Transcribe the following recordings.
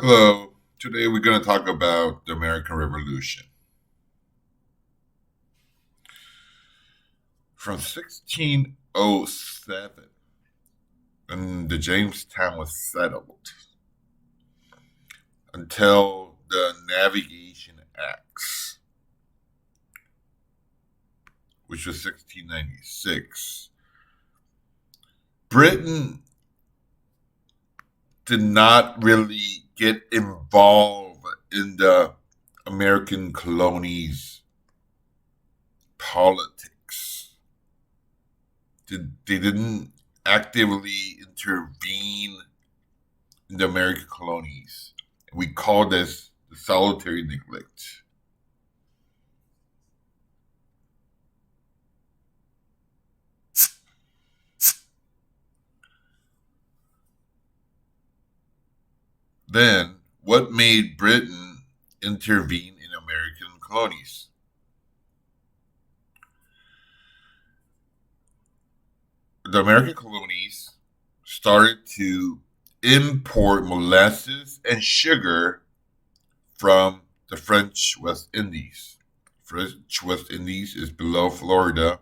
Hello. Today we're going to talk about the American Revolution. From 1607, when the Jamestown was settled, until the Navigation Acts, which was 1696, Britain did not really get involved in the American colonies politics. They didn't actively intervene in the American colonies. We call this the solitary neglect. Then, what made Britain intervene in American colonies? The American colonies started to import molasses and sugar from the French West Indies. French West Indies is below Florida,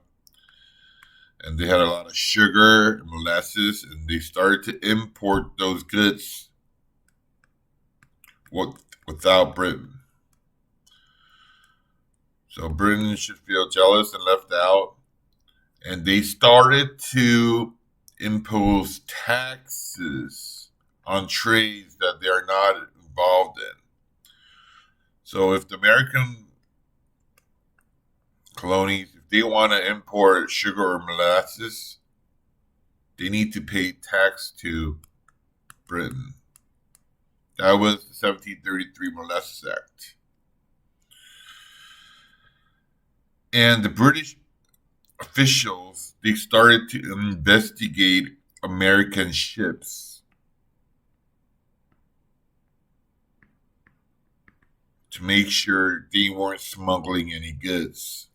and they had a lot of sugar and molasses, and they started to import those goods without Britain. So Britain should feel jealous and left out, and they started to impose taxes on trades that they are not involved in. So if the American colonies, if they want to import sugar or molasses, they need to pay tax to Britain. That was the 1733 Molasses Act. And the British officials, they started to investigate American ships to make sure they weren't smuggling any goods.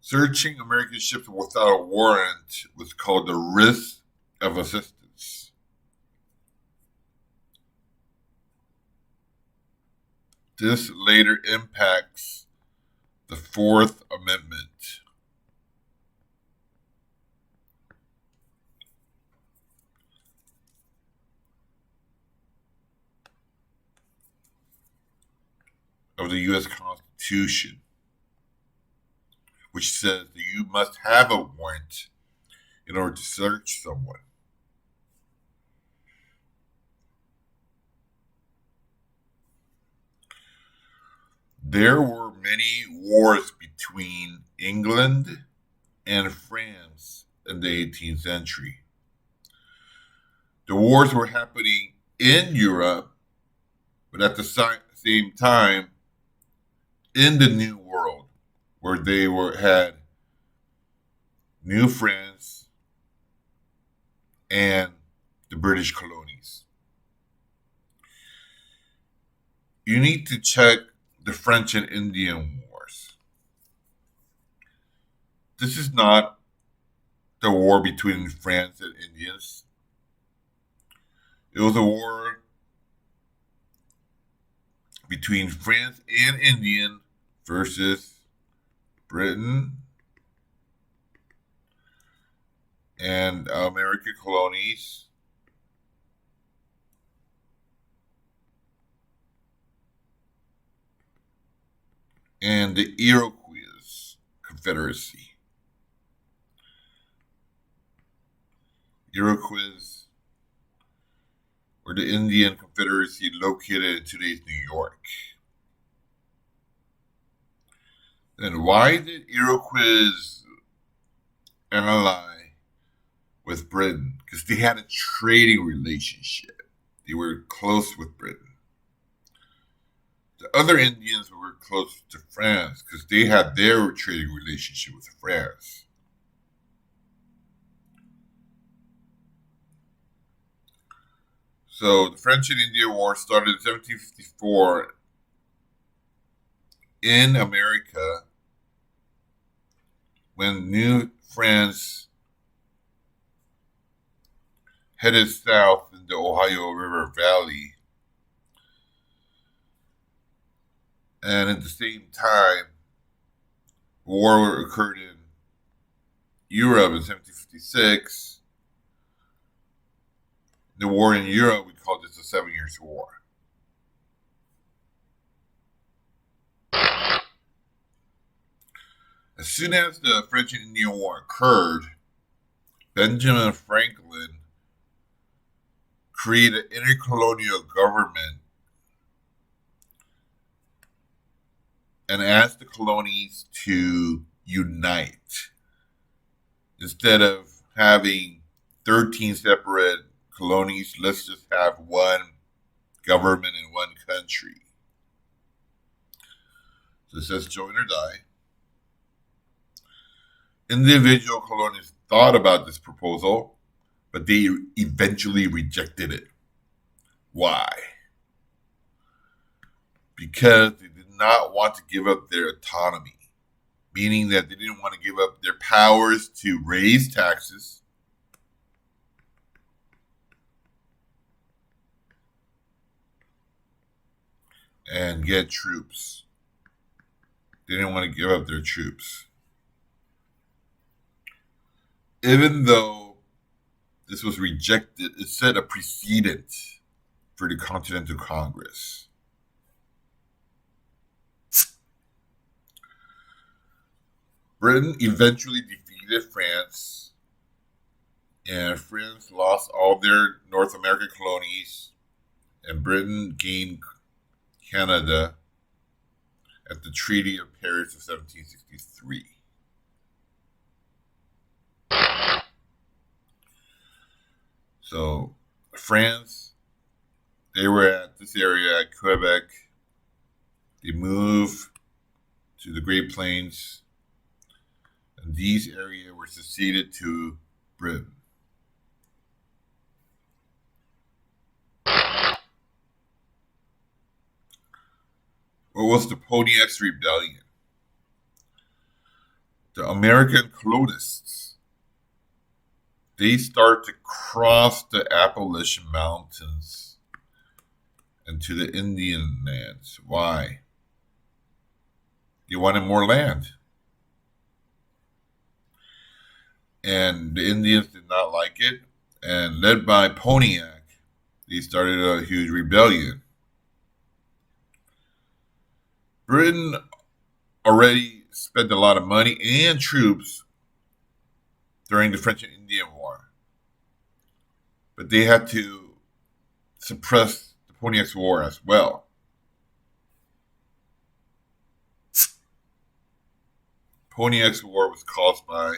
Searching American ships without a warrant was called the writ of assistance. This later impacts the Fourth Amendment. Of the U.S. Constitution, which says that you must have a warrant in order to search someone. There were many wars between England and France in the 18th century. The wars were happening in Europe, but at the same time in the New World, where they had New France and the British colonies. You need to check the French and Indian Wars. This is not the war between France and Indians. It was a war between France and Indian versus Britain and American colonies. And the Iroquois Confederacy. Iroquois were the Indian Confederacy located in today's New York. And why did Iroquois ally with Britain? Because they had a trading relationship. They were close with Britain. The other Indians were close to France because they had their trading relationship with France. So the French and Indian War started in 1754 in America when New France headed south in the Ohio River Valley. And at the same time, war occurred in Europe in 1756. The war in Europe, we call this the 7 Years' War. As soon as the French and Indian War occurred, Benjamin Franklin created an intercolonial government and asked the colonies to unite. Instead of having 13 separate colonies, let's just have one government in one country. So it says join or die. Individual colonies thought about this proposal, but they eventually rejected it. Why? Because they did not want to give up their autonomy, meaning that they didn't want to give up their powers to raise taxes, and get troops. They didn't want to give up their troops. Even though this was rejected, it set a precedent for the Continental Congress. Britain eventually defeated France, and France lost all their North American colonies, and Britain gained Canada at the Treaty of Paris of 1763. So France, they were at this area at Quebec. They moved to the Great Plains, and these areas were seceded to Britain. What was the Pontiac's Rebellion? The American colonists, they start to cross the Appalachian Mountains into the Indian lands. Why? They wanted more land. And the Indians did not like it. And led by Pontiac, they started a huge rebellion. Britain already spent a lot of money and troops during the French and Indian War. But they had to suppress the Pontiac's War as well. Pontiac's War was caused by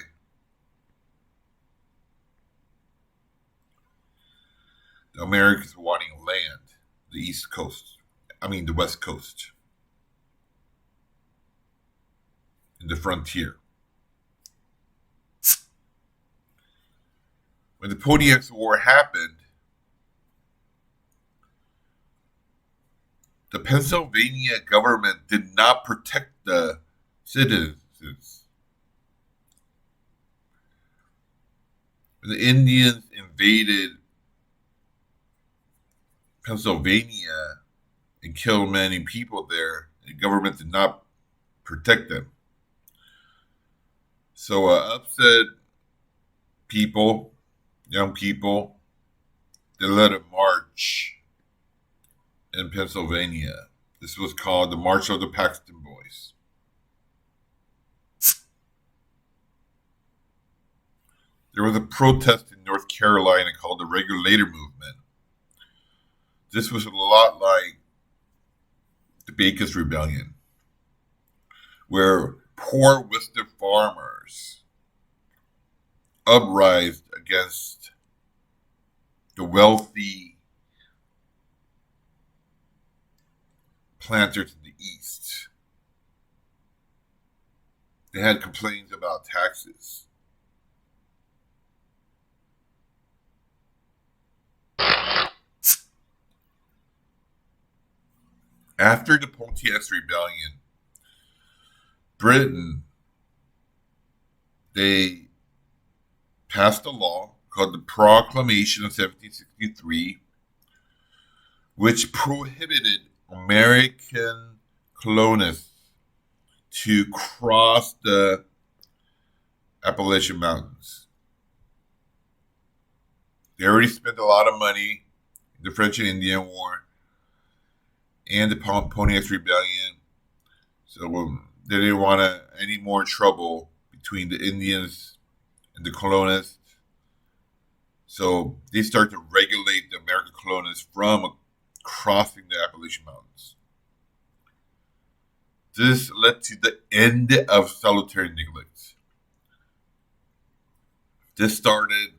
the Americans wanting land, the West Coast, in the frontier. When the Pontiac's War happened, the Pennsylvania government did not protect the citizens. When the Indians invaded Pennsylvania and killed many people there, the government did not protect them. So upset people, young people, they led a march in Pennsylvania. This was called the March of the Paxton Boys. There was a protest in North Carolina called the Regulator Movement. This was a lot like the Bacon's Rebellion, where poor Western farmers uprised against the wealthy planters in the East. They had complaints about taxes. After the Pontiac's Rebellion, Britain, they passed a law called the Proclamation of 1763, which prohibited American colonists to cross the Appalachian Mountains. They already spent a lot of money in the French and Indian War and the Pony X Rebellion, so they didn't want any more trouble between the Indians and the colonists. So they started to regulate the American colonists from crossing the Appalachian Mountains. This led to the end of solitary neglect. This started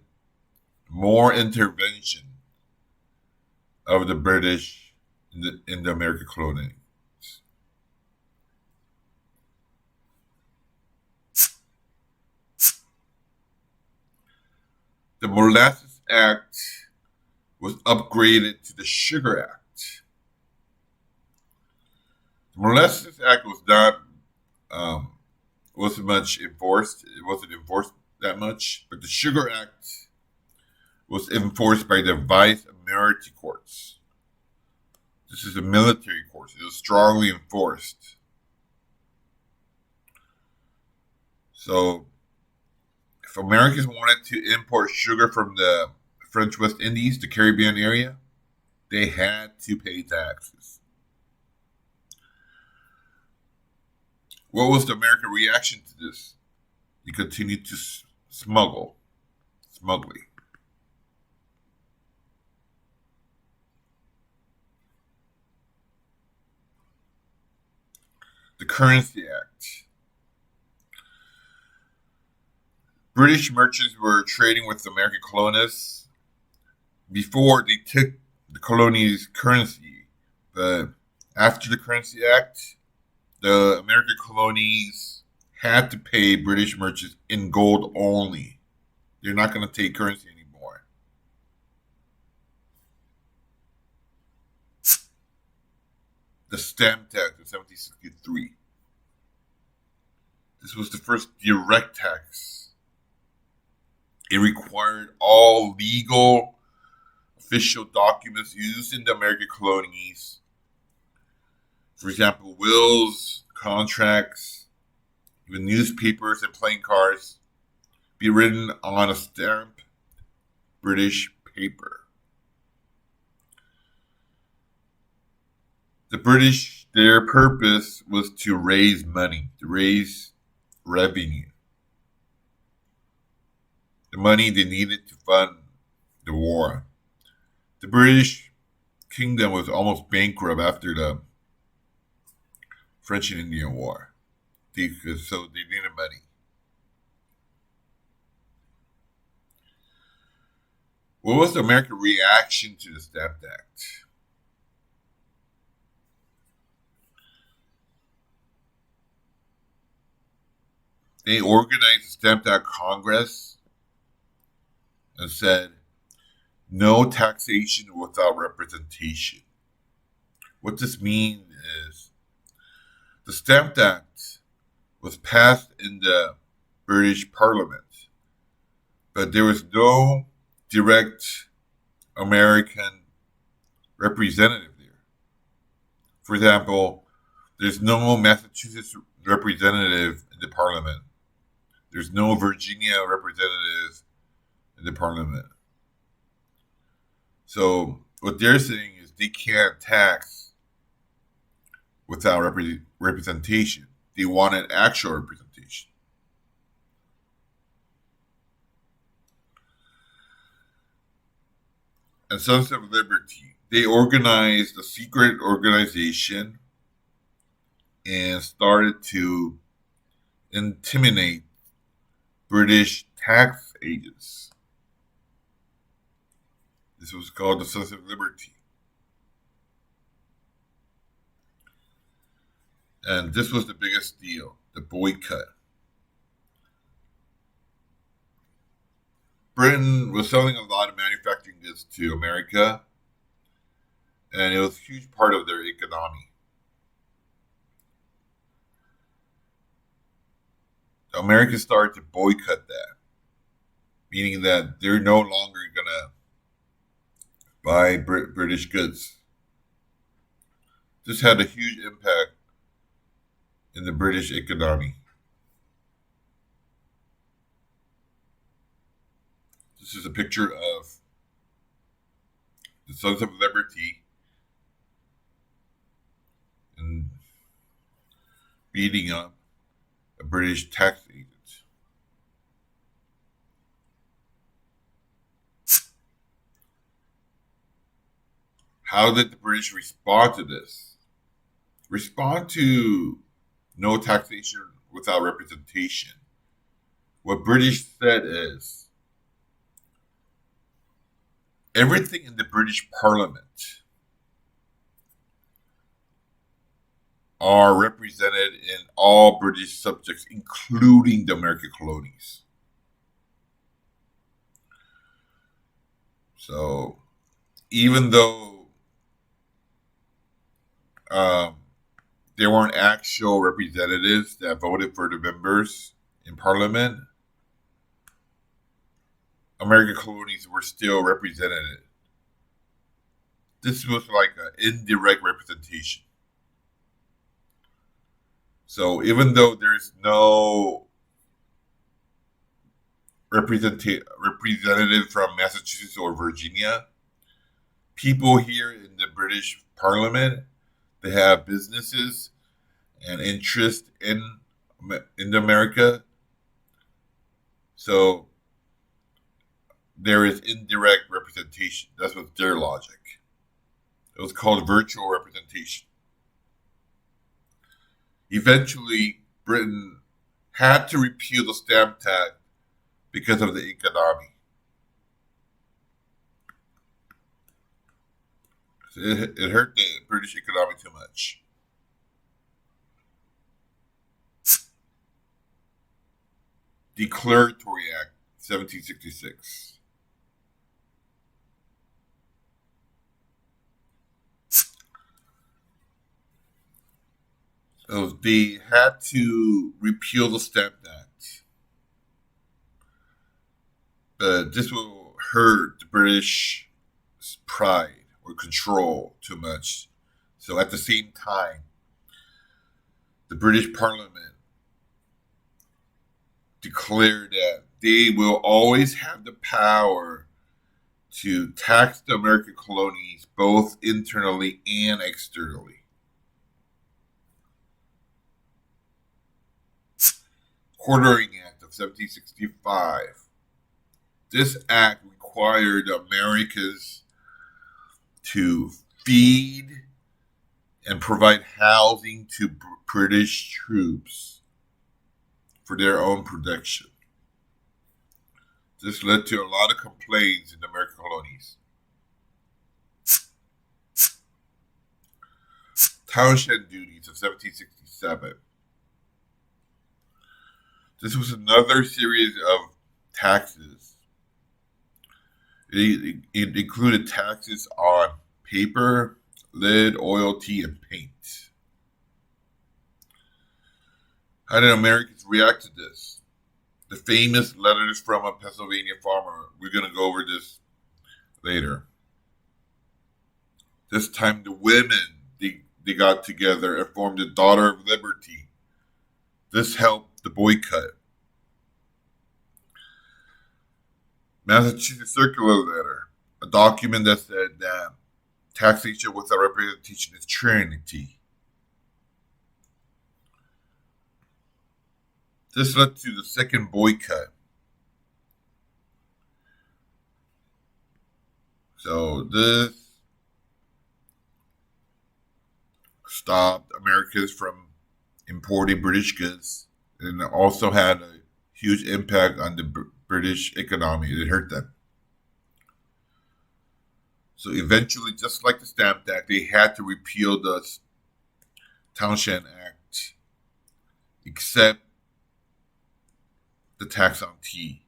more intervention of the British in the American colonies. The Molasses Act was upgraded to the Sugar Act. The Molasses Act wasn't much enforced. It wasn't enforced that much, but the Sugar Act was enforced by the Vice Admiralty Courts. This is a military court. It was strongly enforced. So, if Americans wanted to import sugar from the French West Indies, the Caribbean area, they had to pay taxes. What was the American reaction to this? They continued to smuggling. The Currency Act. British merchants were trading with American colonists before they took the colony's currency. But after the Currency Act, the American colonies had to pay British merchants in gold only. They're not going to take currency anymore. The Stamp Act of 1763. This was the first direct tax. It required all legal official documents used in the American colonies. For example, wills, contracts, even newspapers and playing cards, be written on a stamped British paper. The British, their purpose was to raise money, to raise revenue. The money they needed to fund the war. The British kingdom was almost bankrupt after the French and Indian War. So they needed money. What was the American reaction to the Stamp Act? They organized the Stamp Act Congress and said, no taxation without representation. What this means is the Stamp Act was passed in the British Parliament, but there was no direct American representative there. For example, there's no Massachusetts representative in the Parliament. There's no Virginia representative in the Parliament. So what they're saying is they can't tax without representation. They wanted actual representation. And Sons of Liberty, they organized a secret organization and started to intimidate British tax agents. This was called the Sons of Liberty. And this was the biggest deal, the boycott. Britain was selling a lot of manufacturing goods to America, and it was a huge part of their economy. The Americans started to boycott that meaning that they're no longer gonna buy British goods. This had a huge impact in the British economy. This is a picture of the Sons of Liberty and beating up a British tax agent. How did the British respond to this? Respond to no taxation without representation. What British said is everything in the British Parliament are represented in all British subjects, including the American colonies. So even though there weren't actual representatives that voted for the members in Parliament, American colonies were still represented. This was like an indirect representation. So even though there's no representative from Massachusetts or Virginia, people here in the British Parliament, they have businesses and interest in America. So there is indirect representation. That's what's their logic. It was called virtual representation. Eventually, Britain had to repeal the stamp tax because of the economy. It hurt the British economy too much. Declaratory Act, 1766. So they had to repeal the Stamp Act. But this will hurt the British pride or control too much. So at the same time, the British Parliament declared that they will always have the power to tax the American colonies both internally and externally. Quartering Act of 1765. This act required Americans to feed and provide housing to British troops for their own protection. This led to a lot of complaints in the American colonies. Townshend duties of 1767. This was another series of taxes. It included taxes on paper, lead, oil, tea, and paint. How did Americans react to this? The famous letters from a Pennsylvania farmer. We're going to go over this later. This time the women, they got together and formed the Daughter of Liberty. This helped the boycott. Massachusetts Circular Letter, a document that said that taxation without representation is tyranny. This led to the second boycott. So this stopped Americans from importing British goods and also had a huge impact on the British economy. It hurt them. So eventually, just like the Stamp Act, they had to repeal the Townshend Act, except the tax on tea.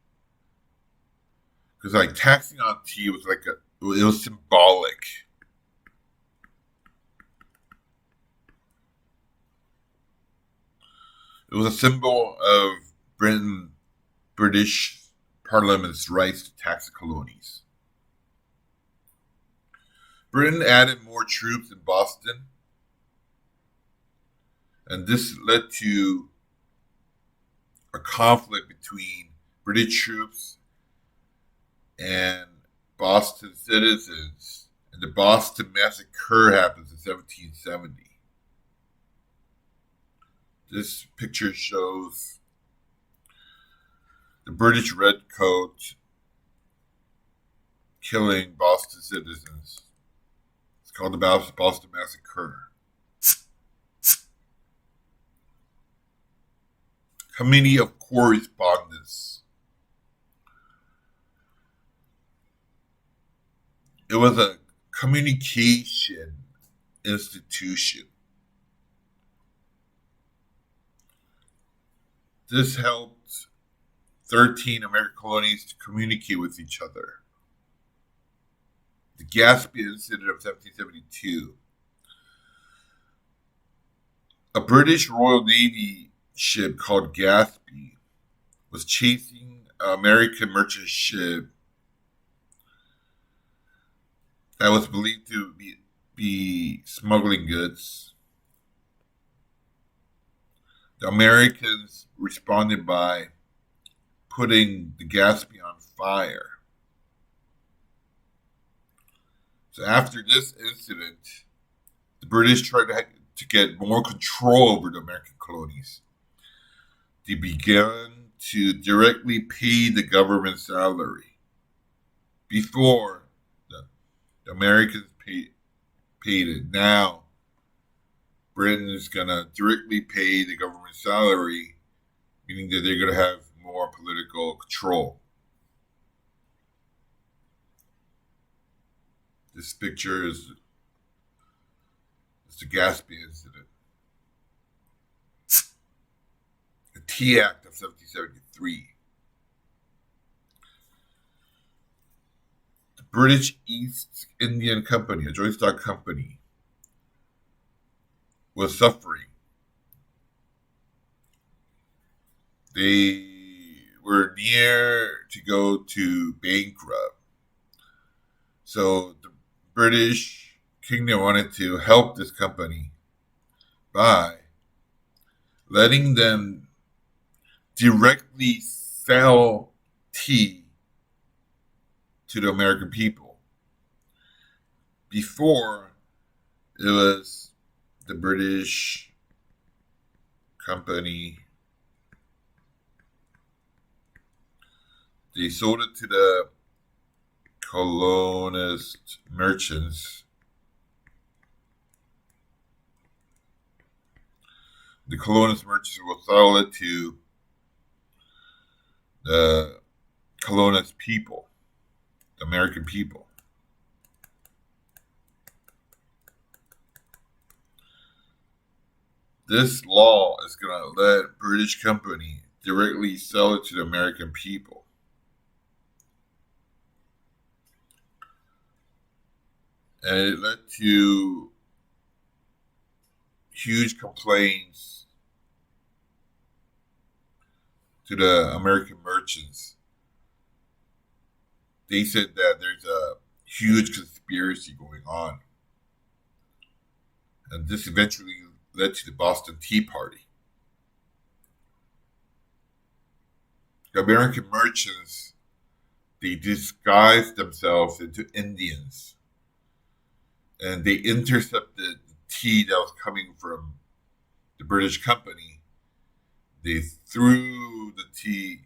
Because like taxing on tea was it was symbolic. It was a symbol of British Parliament's rights to tax the colonies. Britain added more troops in Boston, and this led to a conflict between British troops and Boston citizens, and the Boston Massacre happens in 1770. This picture shows the British redcoats killing Boston citizens. It's called the Boston Massacre. Committee of Correspondence. It was a communication institution. This helped 13 American colonies to communicate with each other. The Gaspee Incident of 1772. A British Royal Navy ship called Gaspee was chasing an American merchant ship that was believed to be smuggling goods. The Americans responded by putting the Gaspee on fire. So after this incident, the British tried to get more control over the American colonies. They began to directly pay the government salary. Before, the Americans paid it. Now, Britain is going to directly pay the government salary, meaning that they're going to have more political control. This picture is the Gaspee Incident. The Tea Act of 1773. The British East Indian Company, a joint stock company, was suffering. They were near to go to bankrupt. So the British Kingdom wanted to help this company by letting them directly sell tea to the American people. Before, it was the British company. They sold it to the colonist merchants. The colonist merchants will sell it to the colonist people, the American people. This law is going to let British company directly sell it to the American people. And it led to huge complaints to the American merchants. They said that there's a huge conspiracy going on. And this eventually led to the Boston Tea Party. The American merchants, they disguised themselves into Indians. And they intercepted the tea that was coming from the British company. They threw the tea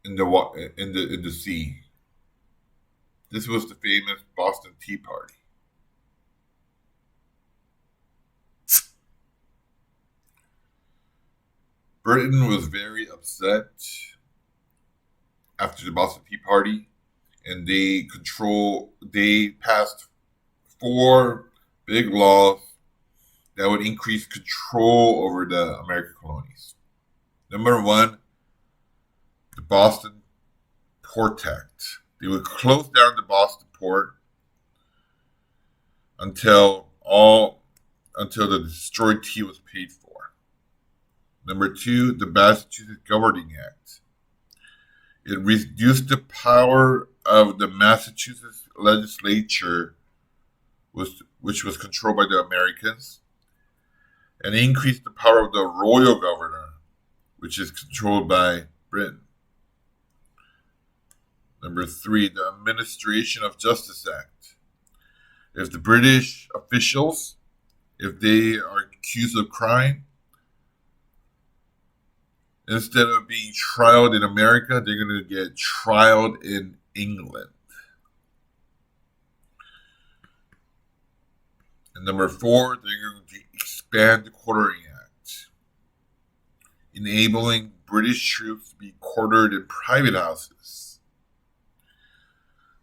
in the sea. This was the famous Boston Tea Party. Britain was very upset after the Boston Tea Party, and they passed 4 big laws that would increase control over the American colonies. Number 1, the Boston Port Act. They would close down the Boston port until the destroyed tea was paid for. Number 2, the Massachusetts Governing Act. It reduced the power of the Massachusetts legislature, which was controlled by the Americans, and increased the power of the royal governor, which is controlled by Britain. Number 3, the Administration of Justice Act. If the British officials, if they are accused of crime, instead of being trialed in America, they're going to get trialed in England. And number 4, they're going to expand the Quartering Act, enabling British troops to be quartered in private houses.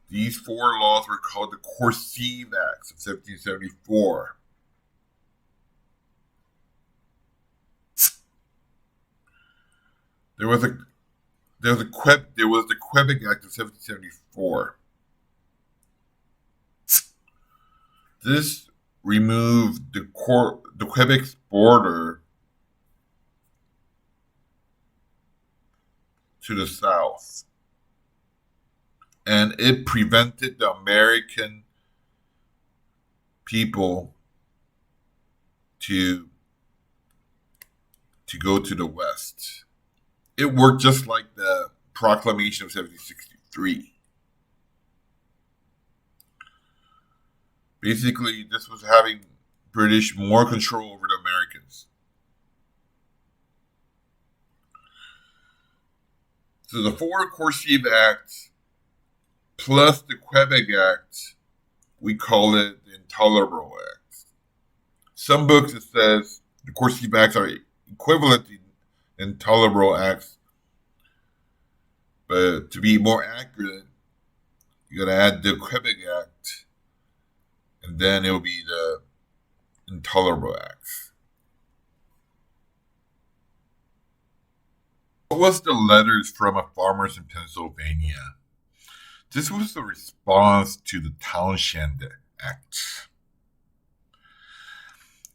These 4 laws were called the Corsive Acts of 1774. There was the Quebec Act of 1774. This removed the Quebec's border to the south, and it prevented the American people to go to the west. It worked just like the Proclamation of 1763. Basically, this was having British more control over the Americans. So the 4 Corsive Acts plus the Quebec Act, we call it the Intolerable Act. Some books it says the Corsive Acts are equivalent to Intolerable Acts, but to be more accurate, you gotta add the Quebec Act, and then it'll be the Intolerable Acts. What was the letters from a farmers in Pennsylvania? This was the response to the Townshend Act.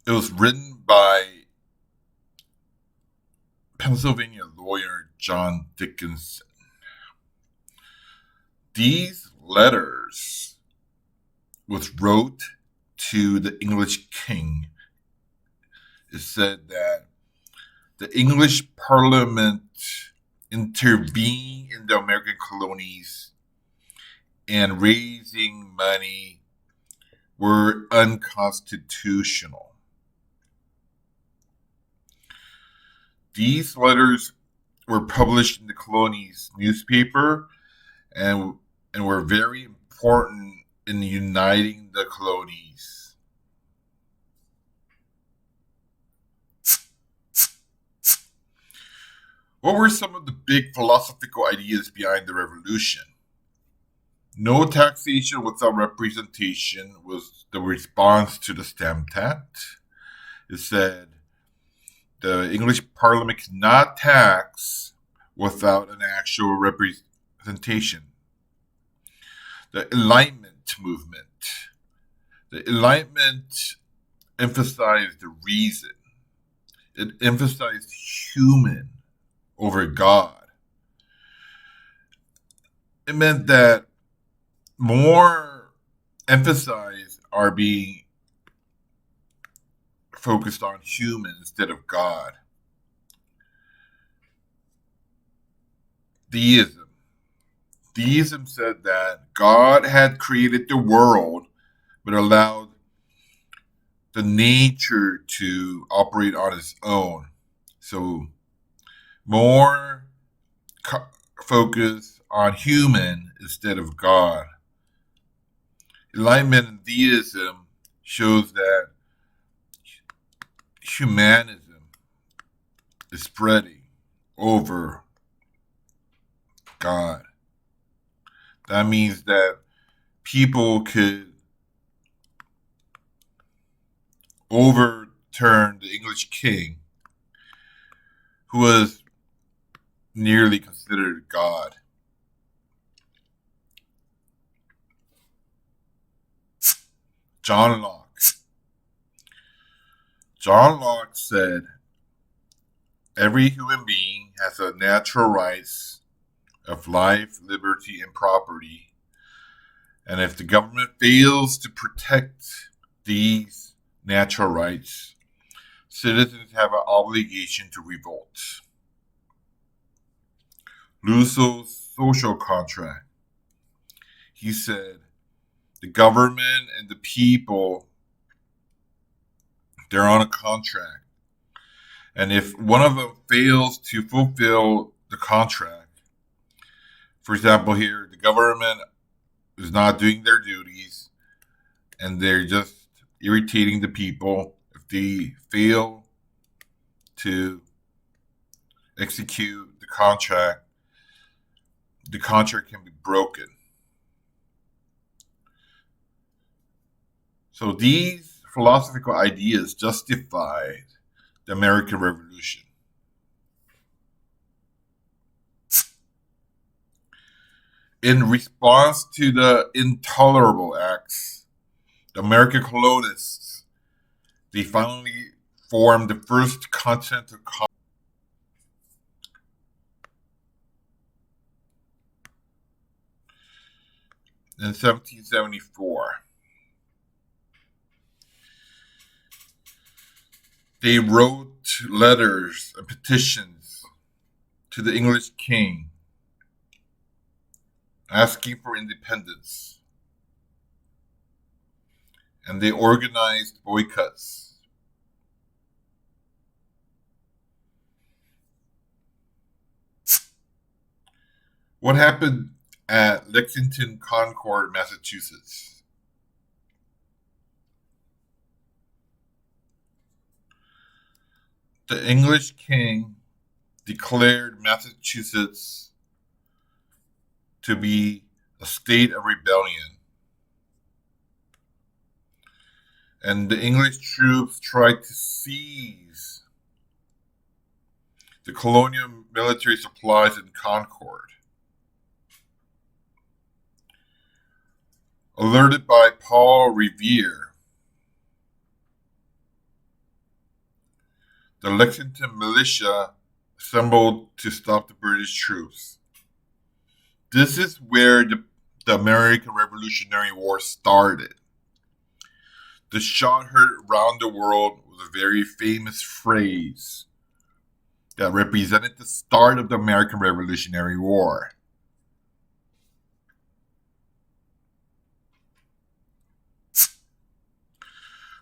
It was written by Pennsylvania lawyer John Dickinson. These letters was wrote to the English king. It said that the English Parliament intervened in the American colonies and raising money were unconstitutional. These letters were published in the colonies' newspaper and were very important in uniting the colonies. What were some of the big philosophical ideas behind the revolution? No taxation without representation was the response to the Stamp Act. It said the English Parliament cannot tax without an actual representation. The Enlightenment movement. The Enlightenment emphasized the reason. It emphasized human over God. It meant that more emphasis are being focused on human instead of God. Theism. Theism said that God had created the world but allowed the nature to operate on its own. So more focus on human instead of God. Enlightenment and theism shows that humanism is spreading over God. That means that people could overturn the English king, who was nearly considered God. John Locke. John Locke said, every human being has a natural rights of life, liberty, and property. And if the government fails to protect these natural rights, citizens have an obligation to revolt. Rousseau's social contract. He said, the government and the people, they're on a contract. And if one of them fails to fulfill the contract, for example, here, the government is not doing their duties and they're just irritating the people. If they fail to execute the contract can be broken. So these philosophical ideas justified the American Revolution. In response to the intolerable acts, the American colonists, they finally formed the first continental colony in 1774. They wrote letters and petitions to the English king asking for independence. And they organized boycotts. What happened at Lexington, Concord, Massachusetts? The English king declared Massachusetts to be a state of rebellion. And the English troops tried to seize the colonial military supplies in Concord. Alerted by Paul Revere, the Lexington militia assembled to stop the British troops. This is where the American Revolutionary War started. The shot heard around the world was a very famous phrase that represented the start of the American Revolutionary War.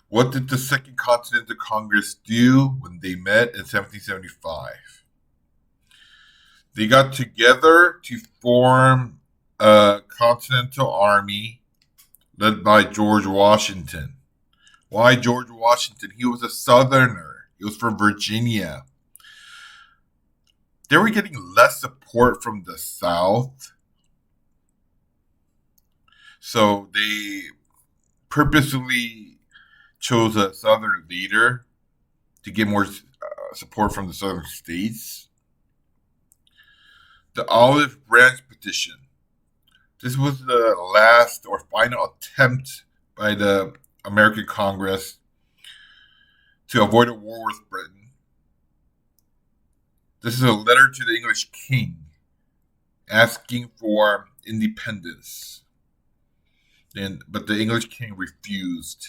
What did the Second Continental Congress do when they met in 1775? They got together to form a Continental Army led by George Washington. Why George Washington? He was a Southerner. He was from Virginia. They were getting less support from the South. So they purposely chose a Southern leader to get more support from the Southern states. The Olive Branch Petition. This was the last or final attempt by the American Congress to avoid a war with Britain. This is a letter to the English king asking for independence. But the English king refused.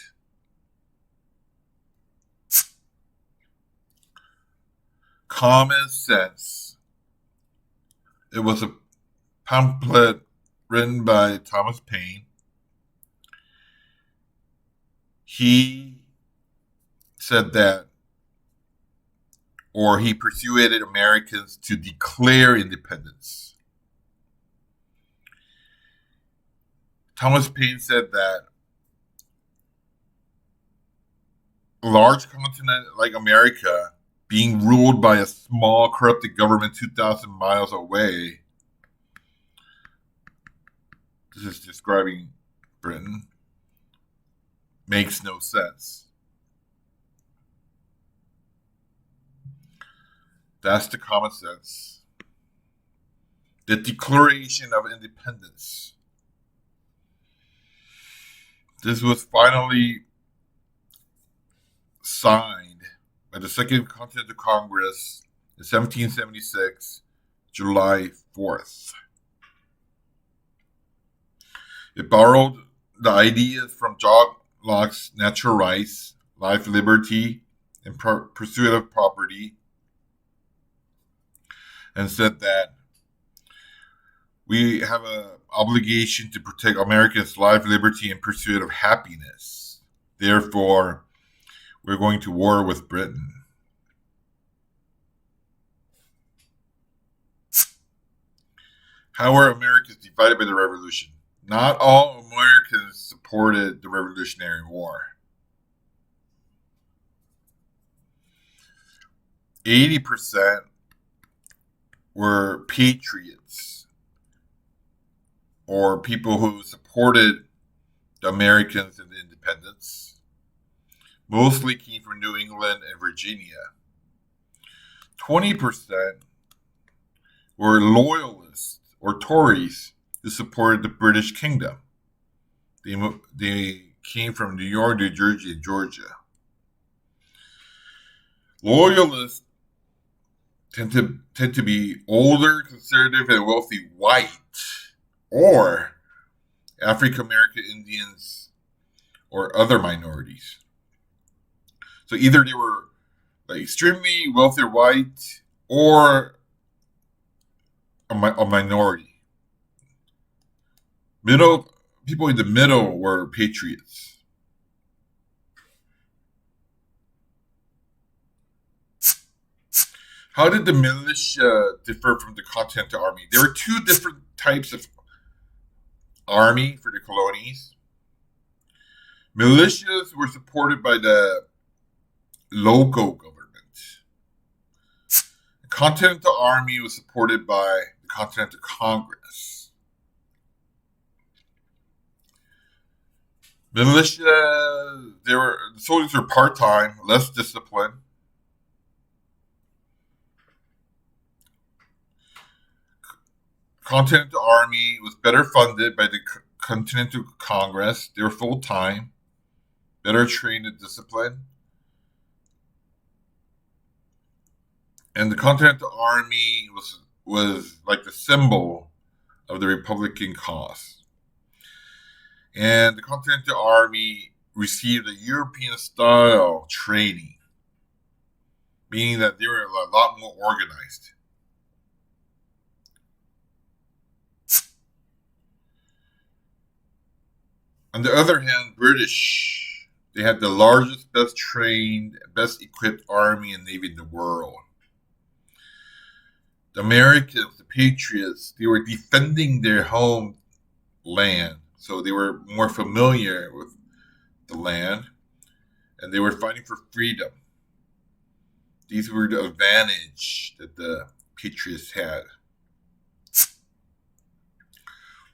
Common Sense. It was a pamphlet written by Thomas Paine. He said that, or he persuaded Americans to declare independence. Thomas Paine said that a large continent like America being ruled by a small corrupted government 2,000 miles away, this is describing Britain, makes no sense. That's the common sense. The Declaration of Independence. This was finally signed by the Second Continental Congress in 1776, July 4th. It borrowed the ideas from John Locke's natural rights, life, liberty, and pursuit of property, and said that we have an obligation to protect Americans' life, liberty, and pursuit of happiness. Therefore, we're going to war with Britain. How were Americans divided by the Revolution? Not all Americans supported the Revolutionary War. 80% were patriots, or people who supported the Americans in the independence. Mostly came from New England and Virginia. 20% were loyalists or Tories who supported the British Kingdom. They came from New York, New Jersey, and Georgia. Loyalists tend to be older, conservative, and wealthy white or African American Indians or other minorities. So either they were like extremely wealthy white or a minority. People in the middle were patriots. How did the militia differ from the Continental Army? There were two different types of army for the colonies. Militias were supported by the local government. The Continental Army was supported by the Continental Congress. Militia, the soldiers were part-time, less disciplined. Continental Army was better funded by the Continental Congress. They were full-time, better trained and disciplined. And the Continental Army was like the symbol of the Republican cause. And the Continental Army received a European-style training, meaning that they were a lot more organized. On the other hand, British, they had the largest, best trained, best equipped army and navy in the world. The Americans, the patriots, they were defending their home land, so they were more familiar with the land, and they were fighting for freedom. These were the advantage that the patriots had.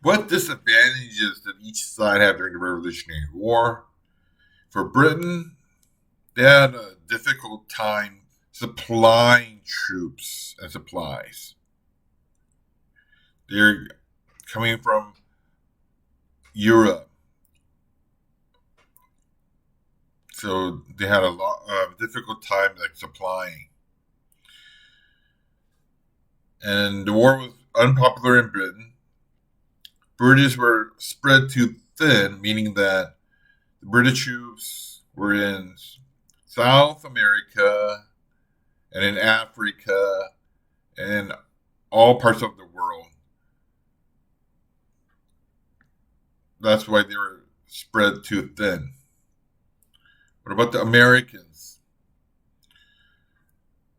What disadvantages did each side have during the Revolutionary War? For Britain, they had a difficult time supplying troops and supplies. They're coming from Europe, so they had a lot of difficult time supplying. And the war was unpopular in Britain. British were spread too thin, meaning that the British troops were in South America and in Africa and in all parts of the world. That's why they were spread too thin. What about the Americans?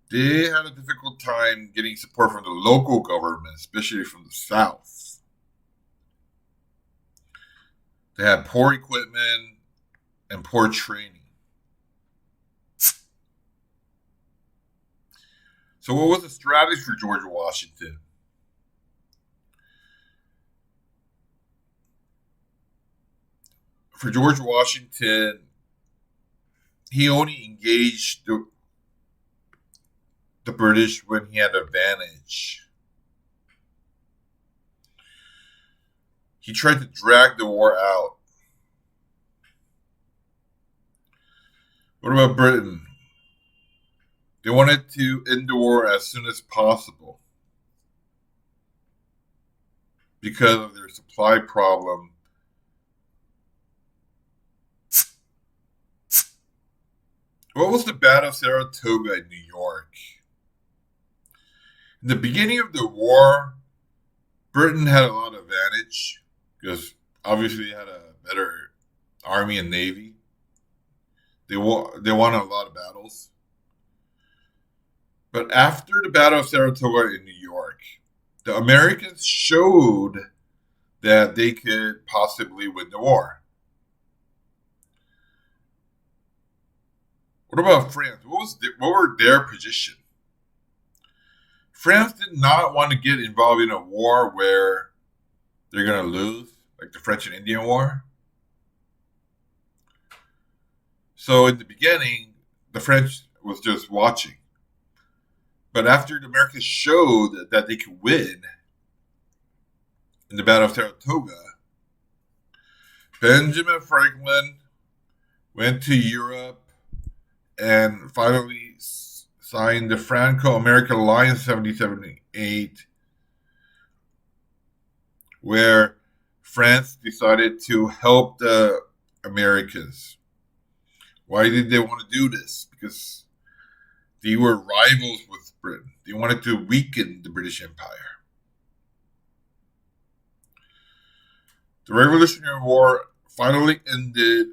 They had a difficult time getting support from the local government, especially from the South. They had poor equipment and poor training. So what was the strategy for George Washington? For George Washington, he only engaged the British when he had advantage. He tried to drag the war out. What about Britain? They wanted to end the war as soon as possible because of their supply problem What was the Battle of Saratoga in New York? In the beginning of the war, Britain had a lot of advantage because obviously they had a better army and navy. They won a lot of battles. But after the Battle of Saratoga in New York, the Americans showed that they could possibly win the war. What about France? What were their position? France did not want to get involved in a war where they're going to lose, like the French and Indian War. So in the beginning, the French was just watching. But after the Americans showed that they could win in the Battle of Saratoga, Benjamin Franklin went to Europe and finally signed the Franco-American Alliance 1778, where France decided to help the Americans. Why did they want to do this? Because they were rivals with Britain. They wanted to weaken the British Empire. The Revolutionary War finally ended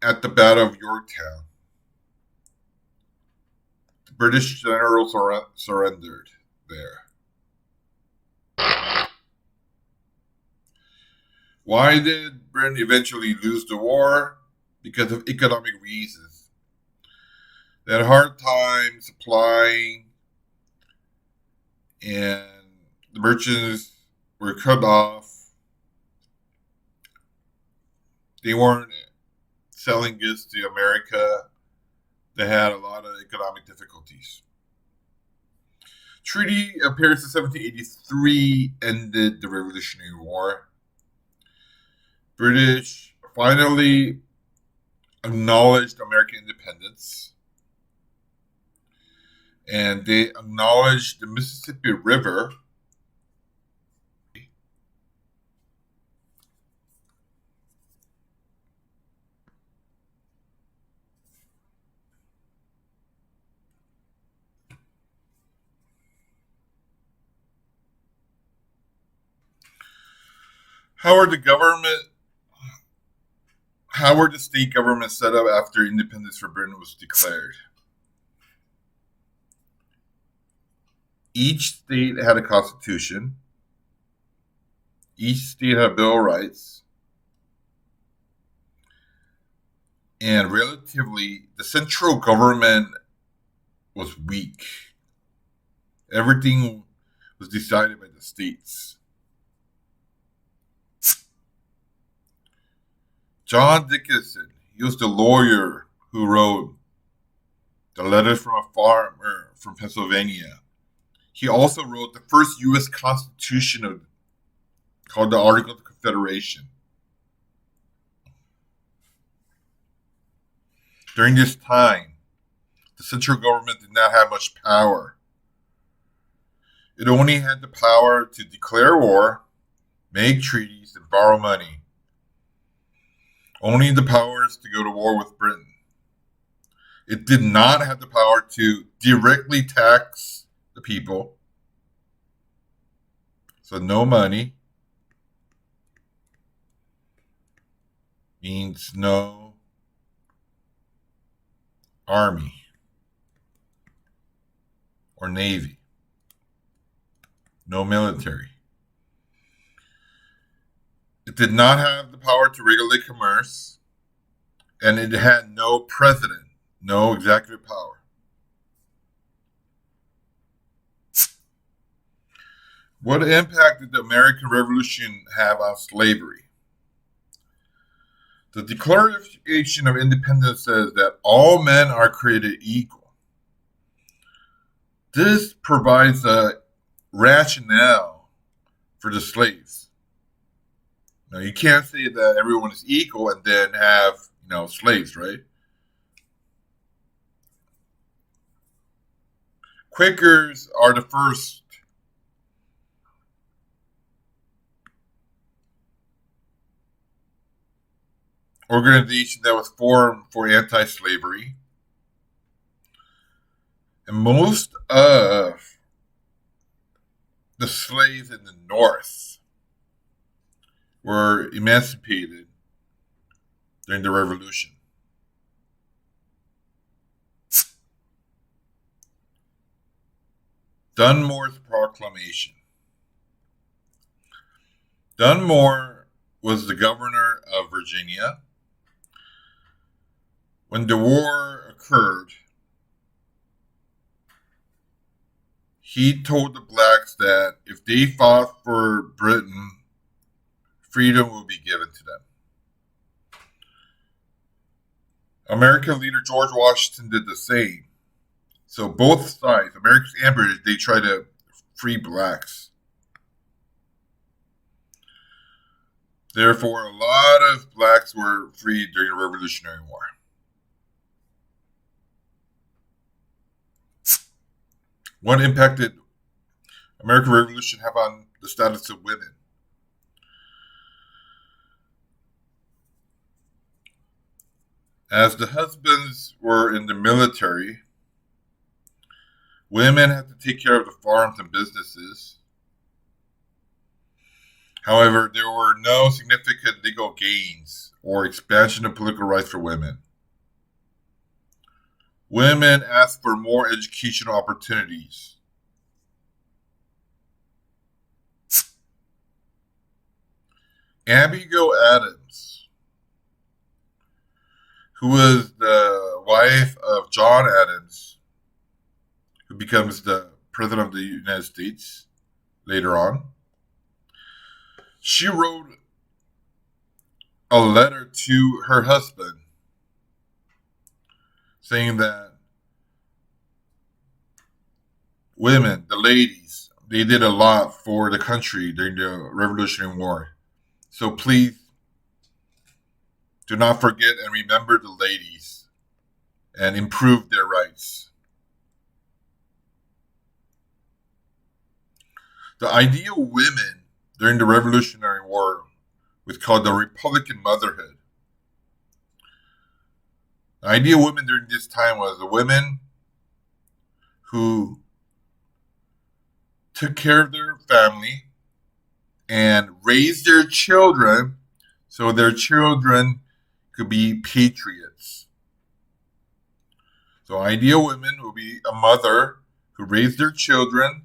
at the Battle of Yorktown. The British generals surrendered there. Why did Britain eventually lose the war? Because of economic reasons. They had a hard time supplying, and the merchants were cut off. They weren't selling goods to America. They had a lot of economic difficulties. Treaty of Paris in 1783 ended the Revolutionary War. British finally acknowledged American independence, and they acknowledged the Mississippi River How were the state government set up after independence for Britain was declared? Each state had a constitution. Each state had a Bill of Rights. And relatively, the central government was weak. Everything was decided by the states. John Dickinson, he was the lawyer who wrote The Letters from a Farmer from Pennsylvania. He also wrote the first U.S. Constitution called the Articles of Confederation. During this time, the central government did not have much power. It only had the power to declare war, make treaties, and borrow money. Only the powers to go to war with Britain. It did not have the power to directly tax the people. So no money means no army or navy, no military. It did not have the power to regulate commerce, and it had no president, no executive power. What impact did the American Revolution have on slavery? The Declaration of Independence says that all men are created equal. This provides a rationale for the slaves. Now, you can't say that everyone is equal and then have, slaves, right? Quakers are the first organization that was formed for anti-slavery. And most of the slaves in the North were emancipated during the Revolution. Dunmore's proclamation. Dunmore was the governor of Virginia. When the war occurred, he told the blacks that if they fought for Britain, freedom would be given to them. American leader George Washington did the same. So both sides, Americans and British, they tried to free blacks. Therefore, a lot of blacks were freed during the Revolutionary War. What impact did American Revolution have on the status of women? As the husbands were in the military, women had to take care of the farms and businesses. However, there were no significant legal gains or expansion of political rights for women. Women asked for more educational opportunities. Abigail Adams, who was the wife of John Adams, who becomes the President of the United States later on, she wrote a letter to her husband saying that women, the ladies, they did a lot for the country during the Revolutionary War. So please do not forget and remember the ladies and improve their rights. The ideal women during the Revolutionary War was called the Republican motherhood. The ideal woman during this time was a woman who took care of their family and raised their children so their children could be patriots. So ideal women will be a mother who raised their children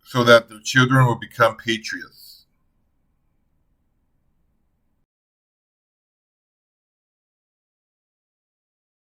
so that their children will become patriots.